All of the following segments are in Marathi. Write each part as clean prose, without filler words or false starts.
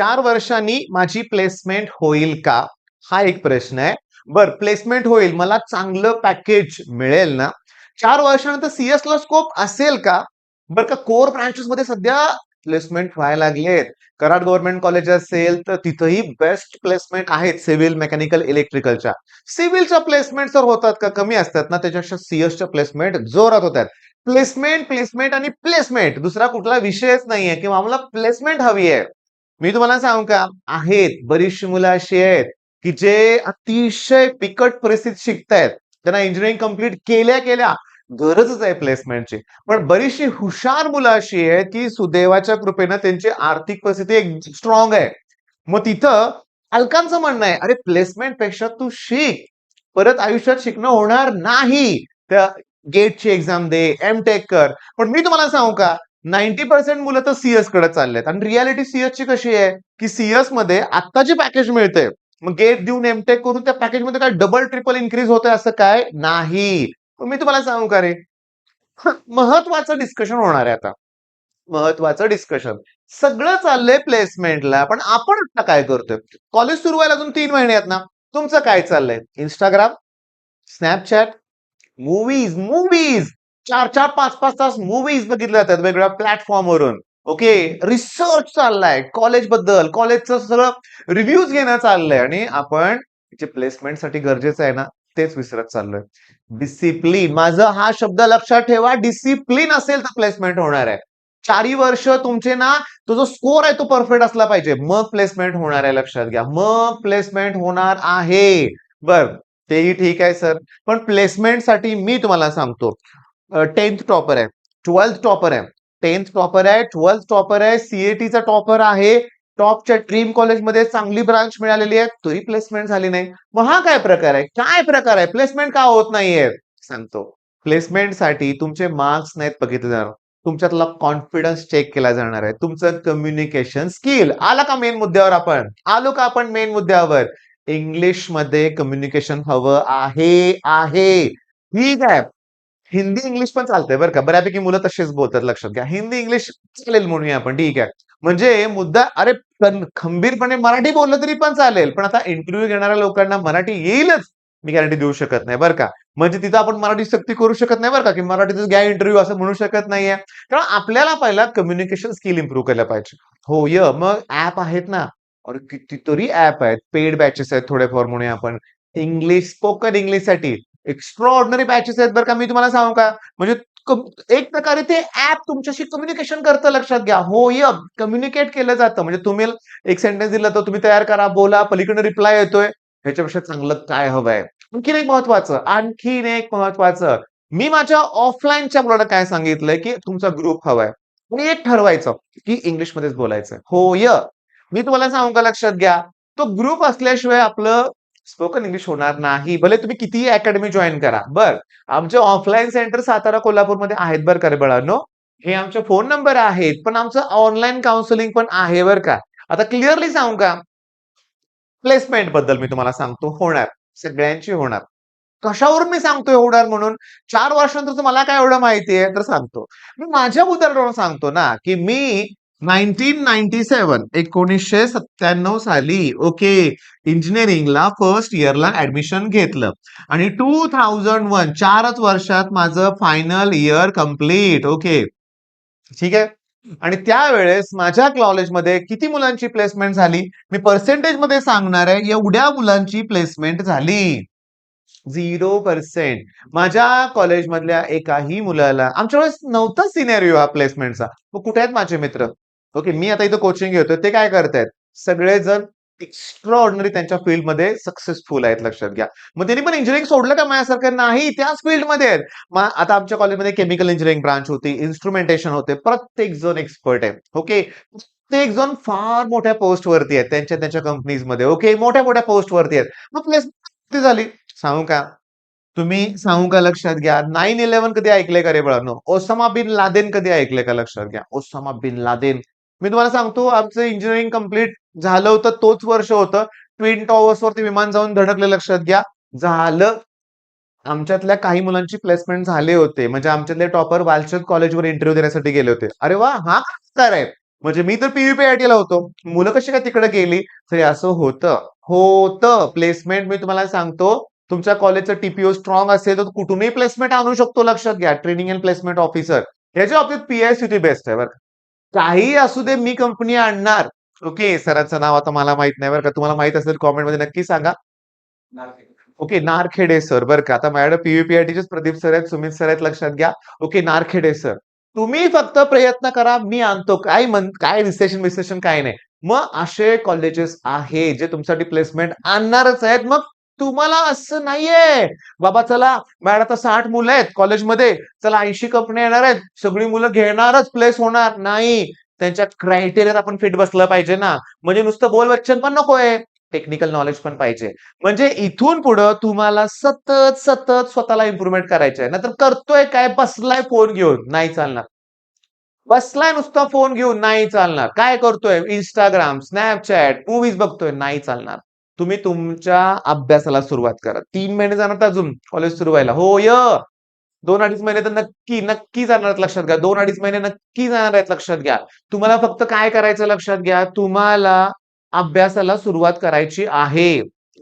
4 वर्षांनी माझी प्लेसमेंट होईल का? हा एक प्रश्न आहे. बरं, प्लेसमेंट होईल, मला चांगलं पॅकेज मिळेल ना? 4 वर्षानंतर सीएसला स्कोप असेल का? बरं का, कोर ब्रांचेसमध्ये सध्या प्लेसमेंट व्हायला लागलेत. कराड गव्हर्नमेंट कॉलेज असेल तर तिथंही बेस्ट प्लेसमेंट आहेत सिव्हिल, मेकॅनिकल, इलेक्ट्रिकलच्या. सिव्हिलच्या प्लेसमेंट तर होतात का? कमी असतात ना, त्याच्यापेक्षा सीएसच्या प्लेसमेंट जोरात होतात. प्लेसमेंट, प्लेसमेंट आणि प्लेसमेंट, दुसरा कुठला विषयच नाहीये किंवा आम्हाला प्लेसमेंट हवी आहे. मी तुम्हाला सांगू का, आहेत बरीचशी मुलं अशी आहेत की जे अतिशय बिकट परिस्थितीत शिकतायत. त्यांना इंजिनिअरिंग कंप्लीट केल्या केल्या गरजच आहे प्लेसमेंटची. पण बरीचशी हुशार मुलं अशी आहेत की सुदैवाच्या कृपेनं त्यांची आर्थिक परिस्थिती एक स्ट्रॉंग आहे. मग तिथं पालकांचं म्हणणं आहे, अरे प्लेसमेंट पेक्षा तू शिक, परत आयुष्यात शिकणं होणार नाही. त्या गेटची एक्झाम दे, एमटेक कर. पण मी तुम्हाला सांगू का, 90% मुलं तर सीएस कडे चाललेत. आणि रियालिटी सीएस ची कशी आहे की सीएस मध्ये आता जे पॅकेज मिळते, मग गेट देऊन एमटेक करून त्या पॅकेज मध्ये काय डबल ट्रिपल इन्क्रीज होतंय असं काय नाही. पण मी तुम्हाला सांगू का रे, महत्वाचं डिस्कशन होणार आहे आता. महत्वाचं डिस्कशन. सगळं चाललंय प्लेसमेंटला, पण आपण आता काय करतोय? कॉलेज सुरू व्हायला अजून 3 महिने आहेत ना. तुमचं काय चाललंय? इंस्टाग्राम, स्नॅपचॅट, मूवीज मूवीज 4-4, 5-5 तास मूवीज बघितल्या जातात वेगवेगळ्या प्लॅटफॉर्मवरून. ओके, रिसर्च चाललाय कॉलेज बद्दल, कॉलेजचं सगळं रिव्ह्यूज घेणं चाललंय आणि आपण जे प्लेसमेंटसाठी गरजेचं आहे ना, तेच विसरत चाललोय. डिसिप्लिन, माझा हा शब्द लक्षात ठेवा. डिसिप्लिन असेल तर प्लेसमेंट होणार आहे. 4 वर्ष तुमचे ना, तो जो स्कोर आहे तो परफेक्ट असला पाहिजे, मग प्लेसमेंट होणार आहे. लक्षात घ्या, मग प्लेसमेंट होणार आहे. बर, तेही ठीक आहे सर, पण प्लेसमेंटसाठी मी तुम्हाला सांगतो, 10th टॉपर आहे, 12th टॉपर आहे, 10th टॉपर आहे, 12th टॉपर आहे, सीएटीचा टॉपर आहे, टॉपच्या ड्रीम कॉलेजमध्ये चांगली ब्रांच मिळालेली आहे, तरी प्लेसमेंट झाली नाही. मग हा काय प्रकार आहे? काय प्रकार आहे? प्लेसमेंट का होत नाहीये? सांगतो. प्लेसमेंटसाठी तुमचे मार्क्स नाहीत बघितले जाणार, तुमच्यातला कॉन्फिडन्स चेक केला जाणार आहे, तुमचं कम्युनिकेशन स्किल. आला का मेन मुद्द्यावर? आलो का आपण मेन मुद्द्यावर? इंग्लिश मध्ये कम्युनिकेशन हवं आहे. ठीक आहे, हिंदी इंग्लिश पण चालतंय बरं का, बऱ्यापैकी मुलं तसेच बोलतात. लक्षात घ्या, हिंदी इंग्लिश चालेल म्हणूया आपण, ठीक आहे. म्हणजे मुद्दा, अरे खंबीरपणे मराठी बोललं तरी पण चालेल, पण आता इंटरव्ह्यू घेणाऱ्या लोकांना मराठी येईलच मी गॅरंटी देऊ शकत नाही बरं का. म्हणजे तिथं आपण मराठी सक्ती करू शकत नाही बरं का, की मराठीतच घ्या इंटरव्ह्यू असं म्हणू शकत नाहीये. कारण आपल्याला पहिला कम्युनिकेशन स्किल इम्प्रूव्ह केलं पाहिजे. हो मग ऍप आहेत ना, अरे कितीतरी ऍप आहेत, पेड बॅचेस आहेत थोडेफार म्हणूया आपण. इंग्लिश, स्पोकन इंग्लिश साठी एक्स्ट्रा ऑर्डिनरी बॅचेस आहेत बरं का. मी तुम्हाला सांगू का, म्हणजे एक प्रकारे ते ऍप तुमच्याशी कम्युनिकेशन करतं. लक्षात घ्या, कम्युनिकेट केलं जातं. म्हणजे तुम्ही एक सेंटेन्स दिलं तर तुम्ही तयार करा, बोला, पलीकडे रिप्लाय येतोय. ह्याच्यापेक्षा चांगलं काय हवंय? आणखीन एक महत्वाचं, मी माझ्या ऑफलाईनच्या मुलांना काय सांगितलंय, की तुमचा ग्रुप हवाय आणि एक ठरवायचं की इंग्लिशमध्येच बोलायचं. मी तुम्हाला सांगू का, लक्षात घ्या, तो ग्रुप असल्याशिवाय आपलं स्पोकन इंग्लिश होणार नाही. भले तुम्ही कितीही अकॅडमी जॉईन करा. बर, आमचे ऑफलाईन सेंटर सातारा, कोल्हापूरमध्ये आहेत बरं का रे बाळांनो. हे आमचे फोन नंबर आहेत, पण आमचं ऑनलाईन काउन्सिलिंग पण आहे बरं का. आता क्लिअरली सांगू का, प्लेसमेंट बद्दल मी तुम्हाला सांगतो, होणार, सगळ्यांची होणार. कशावरून मी सांगतोय होणार म्हणून? 4 वर्षानंतर मला काय एवढं माहिती आहे तर सांगतो. मी माझ्या उदाहरणावरून सांगतो ना, की मी 1997 साली ओके, इंजिनिअरिंगला फर्स्ट इयरला ऍडमिशन घेतलं आणि 2001 4च वर्षात माझं फायनल इयर कम्प्लीट. ओके, ठीक आहे. आणि त्यावेळेस माझ्या कॉलेजमध्ये किती मुलांची प्लेसमेंट झाली? मी पर्सेंटेज मध्ये सांगणार आहे, एवढ्या मुलांची प्लेसमेंट झाली. 0%. माझ्या कॉलेजमधल्या एकाही मुलाला, आमच्या वेळेस नव्हता सिनेरिओ हा प्लेसमेंटचा. मग कुठे आहेत माझे मित्र? ओके, मी आता इथं कोचिंग घेतोय, ते काय करतायत? सगळेजण एक्स्ट्रा ऑर्डिनरी त्यांच्या फील्डमध्ये सक्सेसफुल आहेत. लक्षात घ्या. मग त्यांनी पण इंजिनिअरिंग सोडलं का माझ्यासारखं? नाही, त्याच फील्डमध्ये आहेत. मग आता आमच्या कॉलेजमध्ये केमिकल इंजिनिअरिंग ब्रांच होती, इन्स्ट्रुमेंटेशन होते, प्रत्येक जण एक्सपर्ट आहे. ओके, प्रत्येक जण फार मोठ्या पोस्ट वरती आहेत त्यांच्या त्यांच्या कंपनीजमध्ये. ओके, मोठ्या मोठ्या पोस्ट वरती आहेत. मग प्लेसमेंट झाली. सांगू का, सांगू का, लक्षात घ्या, 9/11 कधी ऐकलंय का रे बाळांनो? ओसामा बिन लादेन कधी ऐकलंय का? लक्षात घ्या, ओसामा बिन लादेन. मी तुम्हाला सांगतो, आमचं इंजिनिअरिंग कम्प्लीट झालं होतं, तोच वर्ष होतं, ट्विन टॉवर्स वरती विमान जाऊन धडकले. लक्षात घ्या, झालं. आमच्यातल्या काही मुलांची प्लेसमेंट झाले होते. म्हणजे आमच्यातले टॉपर वालचंद कॉलेजवर इंटरव्ह्यू देण्यासाठी गेले होते. अरे वा, हा काय आहे? म्हणजे मी तर PUPIT ला होतो. मुलं कशी काय तिकडे गेली? तर हे असं होतं प्लेसमेंट. मी तुम्हाला सांगतो, तुमच्या कॉलेजचं TPO स्ट्रॉंग असेल तर कुठूनही प्लेसमेंट आणू शकतो. लक्षात घ्या. ट्रेनिंग अँड प्लेसमेंट ऑफिसर याच्या बाबतीत PICT बेस्ट आहे बरं का. काही असू दे, मी कंपनी आणणार. ओके, सरांचं नाव आता मला माहित नाही बरं का. तुम्हाला माहित असेल कॉमेंटमध्ये नक्की सांगा. ओके, नारखेडे सर बरं का. आता माझ्याकडे PUPITचेच प्रदीप सर आहेत, सुमित सर आहेत, लक्षात घ्या. Okay, Narkhede sir. तुम्ही फक्त प्रयत्न करा, मी आणतो. काय विश्लेषण विश्लेषण काय नाही. मग असे कॉलेजेस आहे जे तुमच्यासाठी प्लेसमेंट आणणारच आहेत. मग तुम्हाला असं नाहीये, बाबा चला मॅडम आता 60 मुलं आहेत कॉलेजमध्ये, चला 80 कंपन्या येणार आहेत, सगळी मुलं घेणारच प्लेस होणार नाही. त्यांच्या क्रायटेरियात आपण फिट बसलं पाहिजे ना. म्हणजे नुसतं बोल वचन पण नकोय, टेक्निकल नॉलेज पण पाहिजे. म्हणजे इथून पुढं तुम्हाला सतत सतत स्वतःला इम्प्रुव्हमेंट करायचं आहे. नाहीतर करतोय काय, बसलाय फोन घेऊन, नाही चालणार. बसलाय नुसता फोन घेऊन, नाही चालणार. काय करतोय, Instagram, Snapchat, मूव्हीज बघतोय, नाही चालणार. तुम्ही तुमच्या अभ्यासाला सुरुवात करा. 3 महिने जाणार अजून कॉलेज सुरू व्हायला. हो 2-2.5 महिने तर नक्की नक्की जाणार आहेत, लक्षात घ्या. 2-2.5 महिने नक्की जाणार आहेत, लक्षात घ्या. तुम्हाला फक्त काय करायचं लक्षात घ्या, तुम्हाला अभ्यासाला सुरुवात करायची आहे.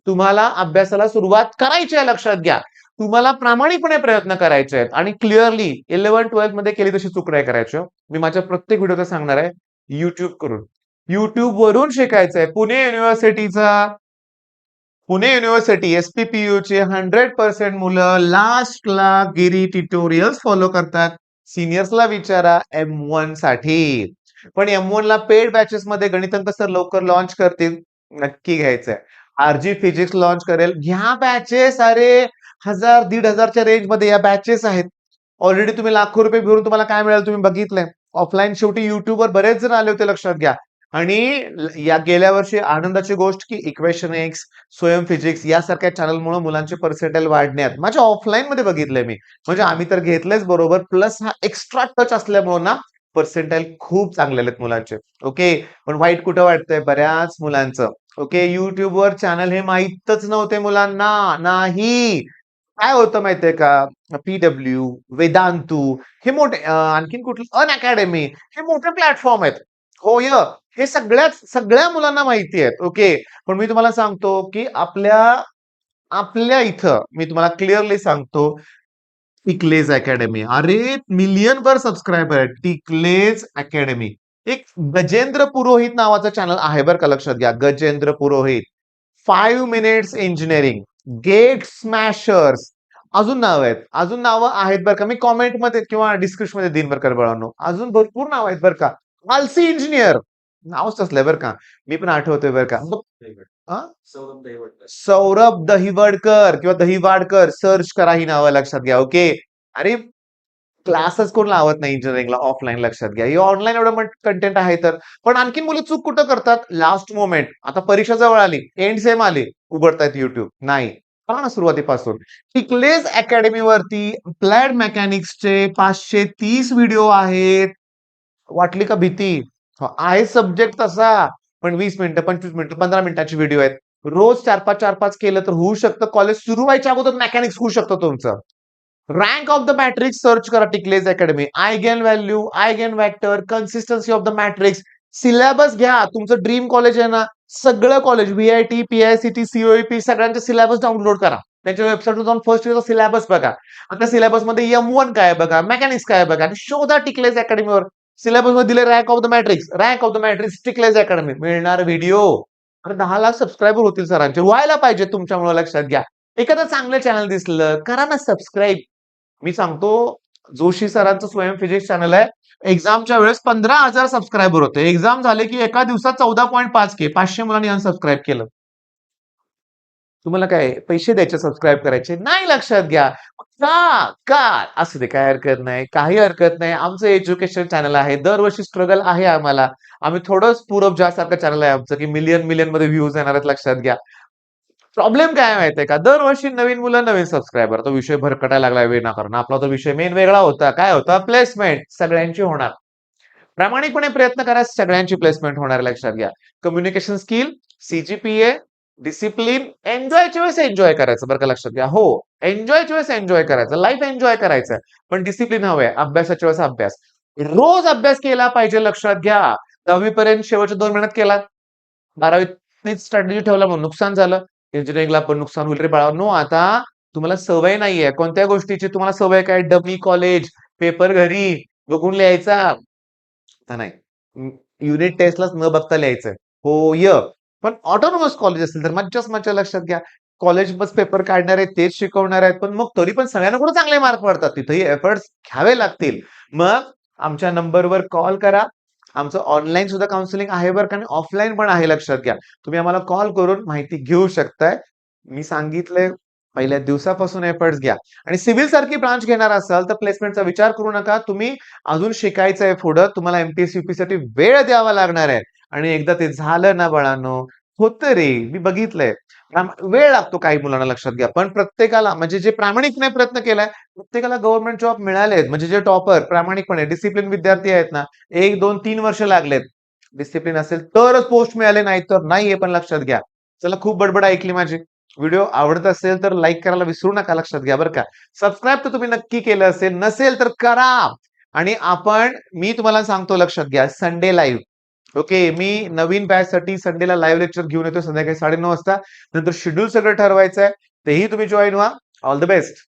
तुम्हाला अभ्यासाला सुरुवात करायची आहे, लक्षात घ्या. तुम्हाला प्रामाणिकपणे प्रयत्न करायचे आहेत आणि क्लिअरली 11-12 मध्ये केली तशी चूक नाही करायची हो. मी माझ्या प्रत्येक व्हिडिओत सांगणार आहे, YouTube करून. YouTube वरून शिकायचंय. पुणे युनिव्हर्सिटी SPPU चे 100% मुलं लास्टला गिरी ट्युटोरियल्स फॉलो करतात. सिनियर्सला विचारा M1 साठी. पण M1 ला पेड बॅचेस मध्ये गणितांक सर लवकर लॉन्च करतील. नक्की घ्यायचंय. RG फिजिक्स लॉन्च करेल. ह्या बॅचेस अरे 1000-1500च्या रेंज मध्ये या बॅचेस आहेत. ऑलरेडी तुम्ही लाखो रुपये भरून तुम्हाला काय मिळालं तुम्ही बघितलंय. ऑफलाईन शेवटी YouTube वर बरेच जण आले होते, लक्षात घ्या. आणि या गेल्या वर्षी आनंदाची गोष्ट की इक्वेशन एक्स, स्वयं फिजिक्स यासारख्या चॅनलमुळे मुलांचे पर्सेंटाईल वाढण्यात माझ्या ऑफलाईन मध्ये बघितलंय मी. म्हणजे आम्ही तर घेतलंच बरोबर, प्लस हा एक्स्ट्रा टच असल्यामुळे ना पर्सेंटाईल खूप चांगले आहेत मुलांचे. ओके, पण वाईट कुठं वाटतंय बऱ्याच मुलांचं. ओके, युट्यूबवर चॅनल हे माहीतच नव्हते मुलांना. नाही, काय होतं माहितीये का, PW, वेदांतू हे मोठे आणखीन कुठलं अनअकॅडमी हे मोठे प्लॅटफॉर्म आहेत. होय, हे सगळ्या मुलांना माहिती आहेत. ओके, पण मी तुम्हाला सांगतो की आपल्या आपल्या इथं मी तुम्हाला क्लिअरली सांगतो, टिकलेज अकॅडमी. अरे मिलियन सबस्क्रायबर आहे टिकलेज अकॅडमी. एक गजेंद्र पुरोहित नावाचं चॅनल आहे बरं का, लक्षात घ्या. गजेंद्र पुरोहित, 5 मिनिट्स इंजिनिअरिंग, गेट स्मॅशर्स, अजून नावं आहेत बरं का. मी कॉमेंटमध्ये किंवा डिस्क्रिप्शन मध्ये देईन बरं का बाळांनो. अजून भरपूर नाव आहेत बरं का. आलसी इंजिनियर नावच असलंय बरं का. मी पण आठवतोय बरं का. हा? सौरभ दहिवडकर किंवा दहिवाडकर सर्च करा, ही नावं लक्षात घ्या. ओके, अरे क्लासच कोण लावत नाही इंजिनिअरिंगला ऑफलाईन, लक्षात घ्या. ही ऑनलाईन एवढं कंटेंट आहे तर. पण आणखी मुलं चूक कुठं करतात, लास्ट मोमेंट, आता परीक्षा जवळ आली, एंड सेम आली, उघडतायत युट्यूब. नाही, पहा ना सुरुवातीपासून. टिकलेज अकॅडमी वरती अप्लाइड मेकॅनिक्सचे 530 व्हिडिओ आहेत. वाटली का भीती? आहे सब्जेक्ट तसा, पण 20 मिनिटं, 25 मिनिटं, 15 मिनिटाची व्हिडिओ आहेत. रोज 4-5 केलं तर होऊ शकतं. कॉलेज सुरू व्हायच्या अगोदर मेकॅनिक्स होऊ शकतं तुमचं. Rank of the matrix search करा Tiklej academy. Eigenvalue, eigenvector, consistency of the matrix, syllabus घ्या. तुमचं ड्रीम कॉलेज आहे ना, सगळं कॉलेज VIT, PICT, COEP सगळ्यांचे सिलेबस डाउनलोड करा. त्यांच्या वेबसाईटवर जाऊन फर्स्ट इयरचा सिलेबस बघा. आता सिलेबस मध्ये M1 काय बघा, मेकॅनिक्स काय बघा आणि शोधा टिकलेज अकॅडमीवर. सिलेबस मध्ये दिले rank of the matrix Tiklej academy, मिळणार व्हिडिओ. अरे 10 लाख सबस्क्रायबर होतील सरांचे, व्हायला पाहिजे तुमच्यामुळे, लक्षात घ्या. एखादं चांगलं चॅनल दिसलं करा ना सबस्क्राईब. मी सांगतो, जोशी सरांचं स्वयं फिजिक्स चॅनल आहे. एक्झामच्या वेळेस 15,000 सबस्क्रायबर होते. एक्झाम झाले की एका दिवसात 14.5K 500 मुलांनी अनसबस्क्राईब केलं. तुम्हाला काय पैसे द्यायचे सबस्क्राईब करायचे नाही, लक्षात घ्या. का का असू दे, काय हरकत नाही, काही हरकत नाही. आमचं एज्युकेशन चॅनल आहे, दरवर्षी स्ट्रगल आहे आम्हाला. आम्ही थोडंच पूरब सारखं चॅनल आहे आमचं की मिलियन मिलियन मध्ये व्ह्यूज येणार आहेत, लक्षात घ्या. प्रॉब्लेम काय माहितीये का, दरवर्षी नवीन मुलं नवीन सबस्क्रायबर. तो विषय भरकटायला लागला विनाकारण. आपला तो विषय मेन वेगळा होता. काय होता, प्लेसमेंट सगळ्यांची होणार. प्रामाणिकपणे प्रयत्न करा, सगळ्यांची प्लेसमेंट होणार, लक्षात घ्या. कम्युनिकेशन स्किल, CGPA, डिसिप्लिन, एन्जॉयच्या वेळेस एन्जॉय करायचं बरं का, लक्षात घ्या. हो, एन्जॉयच्या वेळेस एन्जॉय करायचं, लाईफ एन्जॉय करायचं, पण डिसिप्लिन हवंय. अभ्यासाच्या वेळेस अभ्यास, रोज अभ्यास केला पाहिजे, लक्षात घ्या. 10वी पर्यंत शेवटच्या 2 महिन्यात केला. 12वीत स्ट्रॅटेजी ठेवला म्हणून नुकसान झालं. इंजिनिअरिंगला पण नुकसान होईल रे बाळांनो. आता तुम्हाला सवय नाहीये. कोणत्या गोष्टीची तुम्हाला सवय काय? डमी कॉलेज, पेपर घरी बघून लिहायचा. आता नाही. युनिट टेस्टलाच न बघता लिहायचंय. हो, पण ऑटोनॉमस कॉलेज असेल तर मज्जाच मज्जा लक्षात घ्या. कॉलेज बस पेपर काढणार आहेत, तेच शिकवणार आहेत. पण मग तरी पण सगळ्यांना कुठे चांगले मार्क पडतात. तिथेही एफर्ट्स घ्यावे लागतील. मग आमच्या नंबरवर कॉल करा. आमचं ऑनलाईन सुद्धा काउन्सिलिंग आहे बरं का आणि ऑफलाईन पण आहे लक्षात घ्या. तुम्ही आम्हाला कॉल करून माहिती घेऊ शकताय. मी सांगितलंय पहिल्या दिवसापासून एफर्ट्स घ्या आणि सिव्हिल सारखी ब्रांच घेणार असाल तर प्लेसमेंटचा विचार करू नका. तुम्ही अजून शिकायचंय पुढं. तुम्हाला एमपीएससी, यूपीएससी साठी वेळ द्यावा लागणार आहे आणि एकदा ते झालं ना बाळांनो, होतं रे. मी बघितलंय. वेळ लागतो काही मुलांना लक्षात घ्या. पण प्रत्येकाला म्हणजे जे प्रामाणिकपणे प्रयत्न केलाय, प्रत्येकाला गव्हर्नमेंट जॉब मिळालेत. म्हणजे जे टॉपर प्रामाणिकपणे डिसिप्लिन विद्यार्थी आहेत ना, 1, 2, 3 वर्ष लागलेत. डिसिप्लिन असेल तरच पोस्ट मिळाले, नाही तर नाहीये पण लक्षात घ्या. चला खूप बडबड ऐकली माझी. व्हिडिओ आवडत असेल तर लाईक करायला विसरू नका लक्षात घ्या बरं का. सबस्क्राईब तर तुम्ही नक्की केलं असेल. नसेल तर करा. आणि मी तुम्हाला सांगतो लक्षात घ्या संडे लाईव्ह. ओके. मी नवीन बॅचसाठी संडेला लाईव्ह लेक्चर घेऊन येतो संध्याकाळी 9:30 वाजता. नंतर शेड्यूल सगळं ठरवायचंय. तेही तुम्ही जॉइन व्हा. All the best.